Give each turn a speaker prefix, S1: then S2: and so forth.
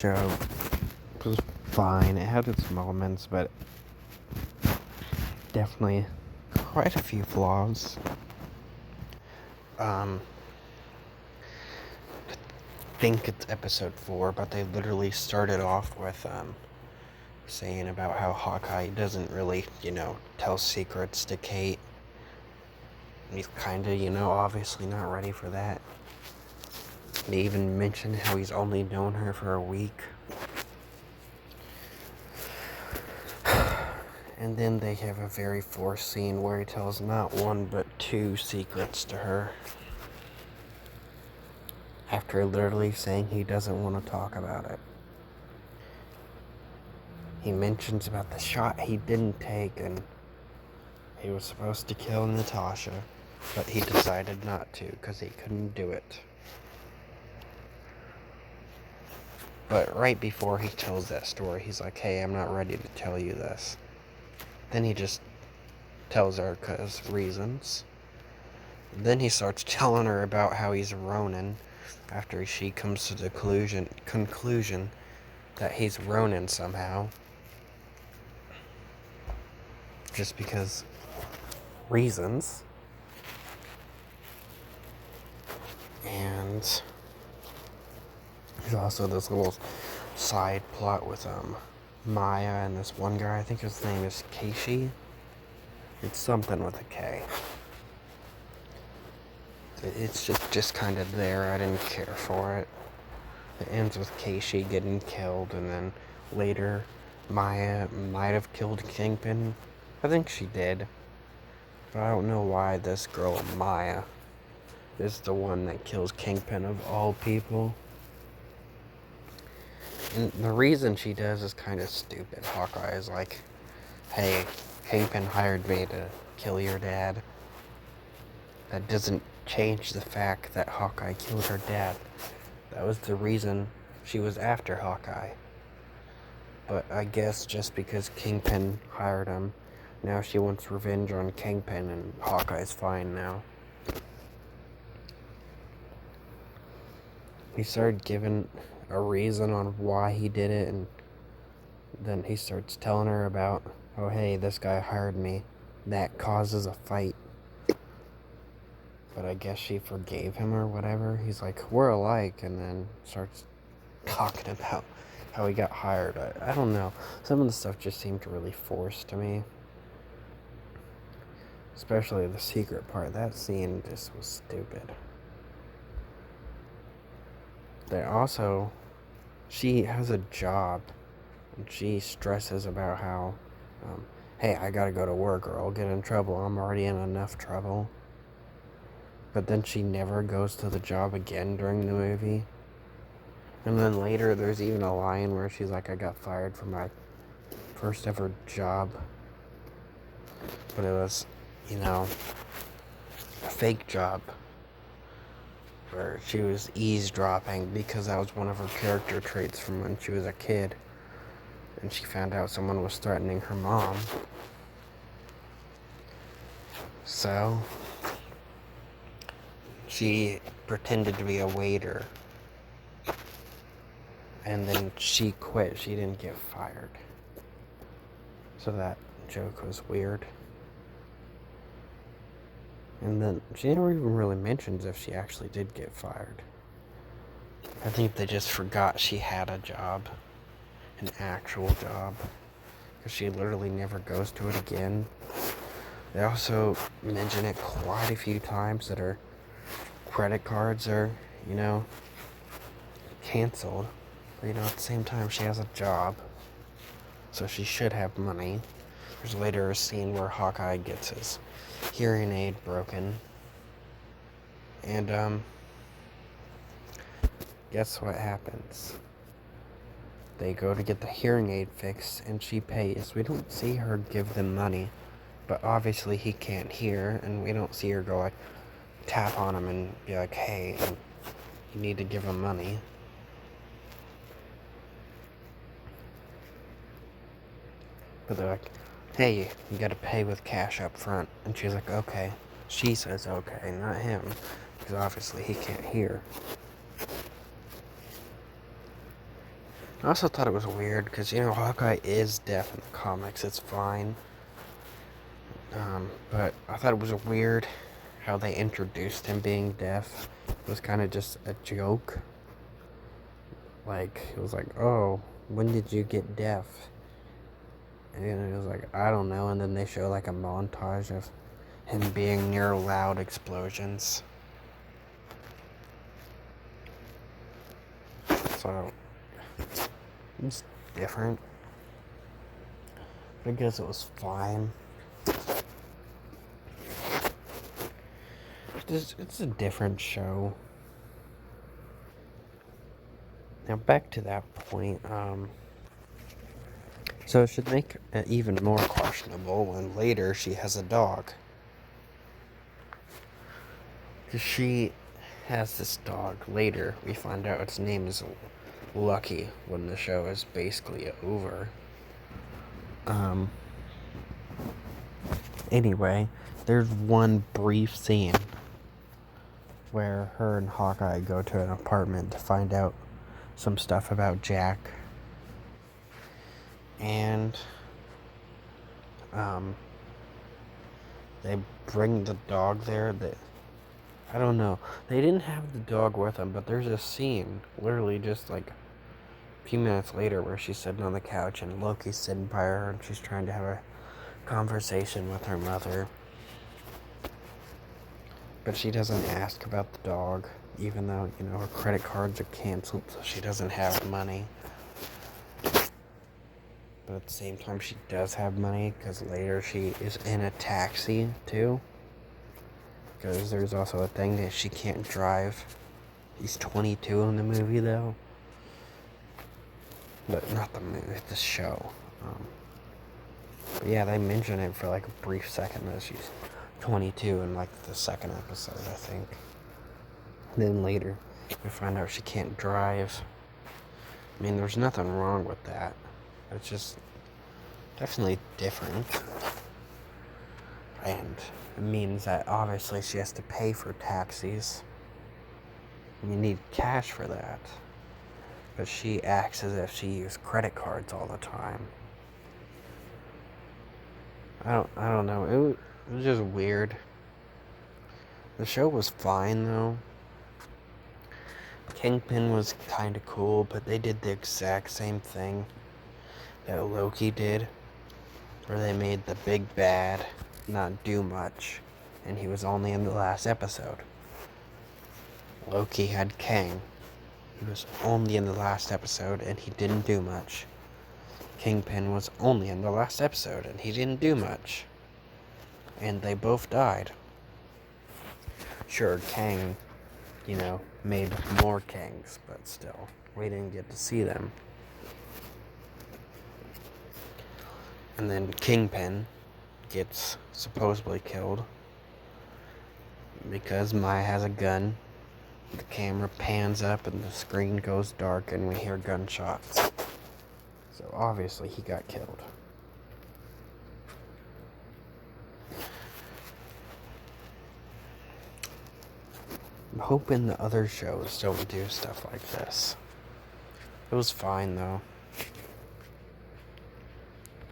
S1: show was fine. It had its moments, but definitely quite a few flaws. I think it's episode 4, but they literally started off with saying about how Hawkeye doesn't really, tell secrets to Kate. He's kind of, obviously not ready for that. They even mentioned how he's only known her for a week. And then they have a very forced scene where he tells not one but 2 secrets to her. After literally saying he doesn't want to talk about it. He mentions about the shot he didn't take, and he was supposed to kill Natasha, but he decided not to because he couldn't do it. But right before he tells that story, he's like, hey, I'm not ready to tell you this. Then he just tells her because reasons. Then he starts telling her about how he's Ronin after she comes to the conclusion that he's Ronin somehow. Just because reasons. And there's also this little side plot with Maya and this one guy. I think his name is Keishi. It's something with a K. It's just kind of there. I didn't care for it. It ends with Keishi getting killed, and then later Maya might have killed Kingpin. I think she did. But I don't know why this girl, Maya, is the one that kills Kingpin of all people. And the reason she does is kind of stupid. Hawkeye is like, hey, Kingpin hired me to kill your dad. That doesn't change the fact that Hawkeye killed her dad. That was the reason she was after Hawkeye. But I guess just because Kingpin hired him, now she wants revenge on Kingpin, and Hawkeye's fine now. He started giving a reason on why he did it, and then he starts telling her about, oh hey, this guy hired me. That causes a fight. But I guess she forgave him or whatever. He's like, we're alike, and then starts talking about how he got hired. I don't know. Some of the stuff just seemed really forced to me. Especially the secret part. That scene just was stupid. They also, she has a job, and she stresses about how, hey, I gotta go to work or I'll get in trouble. I'm already in enough trouble. But then she never goes to the job again during the movie. And then later there's even a line where she's like, I got fired from my first ever job. But it was, a fake job. Where she was eavesdropping because that was one of her character traits from when she was a kid. And she found out someone was threatening her mom. So she pretended to be a waiter. And then she quit. She didn't get fired. So that joke was weird. And then she never even really mentions if she actually did get fired. I think they just forgot she had a job. An actual job. Because she literally never goes to it again. They also mention it quite a few times that her credit cards are, canceled. But, at the same time, she has a job. So she should have money. There's later a scene where Hawkeye gets his hearing aid broken. And, guess what happens? They go to get the hearing aid fixed, and she pays. We don't see her give them money. But obviously he can't hear, and we don't see her go like, tap on him and be like, hey, you need to give him money. But they're like, hey, you gotta pay with cash up front. And she's like, okay. She says okay, not him. Because obviously he can't hear. I also thought it was weird because, Hawkeye is deaf in the comics. It's fine. But I thought it was weird how they introduced him being deaf. It was kind of just a joke. Like, it was like, oh, when did you get deaf? And it was like, I don't know. And then they show like a montage of him being near loud explosions. So, it's different. I guess it was fine. It's a different show. Now back to that point, so it should make it even more questionable when later she has a dog. Because she has this dog. Later, we find out its name is Lucky when the show is basically over. Anyway, there's one brief scene where her and Hawkeye go to an apartment to find out some stuff about Jack. And they bring the dog there. I don't know. They didn't have the dog with them, but there's a scene, literally just like a few minutes later, where she's sitting on the couch and Loki's sitting by her and she's trying to have a conversation with her mother. But she doesn't ask about the dog, even though, her credit cards are canceled, so she doesn't have money. But at the same time, she does have money, because later she is in a taxi, too. Because there's also a thing that she can't drive. He's 22 in the movie, though. But not the movie, the show. But yeah, they mention it for like a brief second that she's 22 in like the second episode, I think. And then later, we find out she can't drive. I mean, there's nothing wrong with that. It's just definitely different. And it means that obviously she has to pay for taxis. You need cash for that. But she acts as if she used credit cards all the time. I don't know. It was just weird. The show was fine though. Kingpin was kind of cool, but they did the exact same thing that Loki did, where they made the big bad not do much, and he was only in the last episode. Loki had Kang. He was only in the last episode, and he didn't do much. Kingpin was only in the last episode, and he didn't do much. And they both died. Sure, Kang, made more Kangs, but still, we didn't get to see them. And then Kingpin gets supposedly killed because Maya has a gun. The camera pans up and the screen goes dark and we hear gunshots. So obviously he got killed. I'm hoping the other shows don't do stuff like this. It was fine though.